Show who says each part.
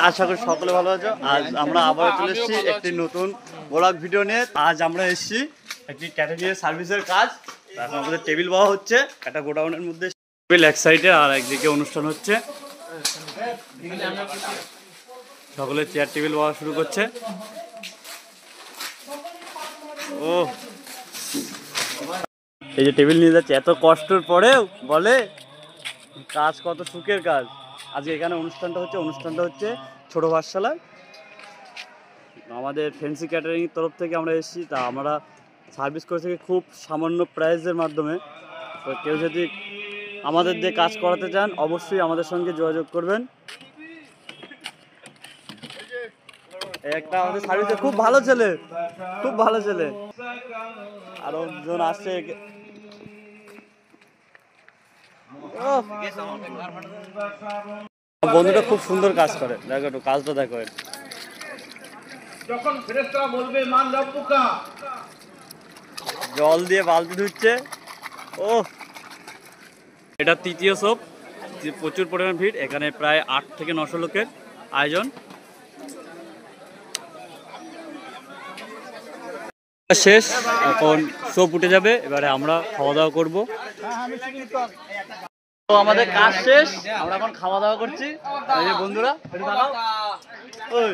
Speaker 1: আশা করি সকলে ভালো আছো। আজ আমরা আবার চলে এসেছি একটি নতুন ব্লগ ভিডিও নিয়ে। আজ আমরা এসেছি একটি ক্যাটারিং সার্ভিসের কাজ। এখন আমাদের টেবিল বাওয়া হচ্ছে একটা গোডাউনের মধ্যে। টেবিল এক সাইডে আর একদিকে অনুষ্ঠান হচ্ছে। সকলে চেয়ার টেবিল বাওয়া শুরু করছে। ও এই যে টেবিল নিয়ে যাচ্ছে, এত কষ্টের পরেও বলে কাজ কত সুখের কাজ। আজকে এখানে অনুষ্ঠানটা হচ্ছে ছোট পাঠশালায়। আমাদের ফ্যান্সি ক্যাটারিং তরফ থেকে আমরা এসেছি। তা আমরা সার্ভিস করে থাকি খুব সামান্য প্রাইসের মাধ্যমে। তো কেউ যদি আমাদের দিয়ে কাজ করাতে চান অবশ্যই আমাদের সঙ্গে যোগাযোগ করবেন। একটা আমাদের সার্ভিসে খুব ভালো ছেলে, খুব ভালো ছেলে। আরো জন আসছে। বন্ধুটা খুব সুন্দর কাজ করে, দেখো একটু কাজটা দেখো। যখন ফেরেশতারা বলবে মান রব্বুকা, জল দিয়ে বালতি ধুচ্ছে। ও এটা তৃতীয় শপ, প্রচুর পরিমাণ ভিড় এখানে, প্রায় 8 থেকে 900 লোকের আয়োজন। শেষ, এখন শপ উঠে যাবে, এবারে আমরা খাওয়া দাওয়া করবো। তো আমাদের কাজ শেষ, আমরা এখন খাওয়া দাওয়া করছি। এই যে বন্ধুরা, ওই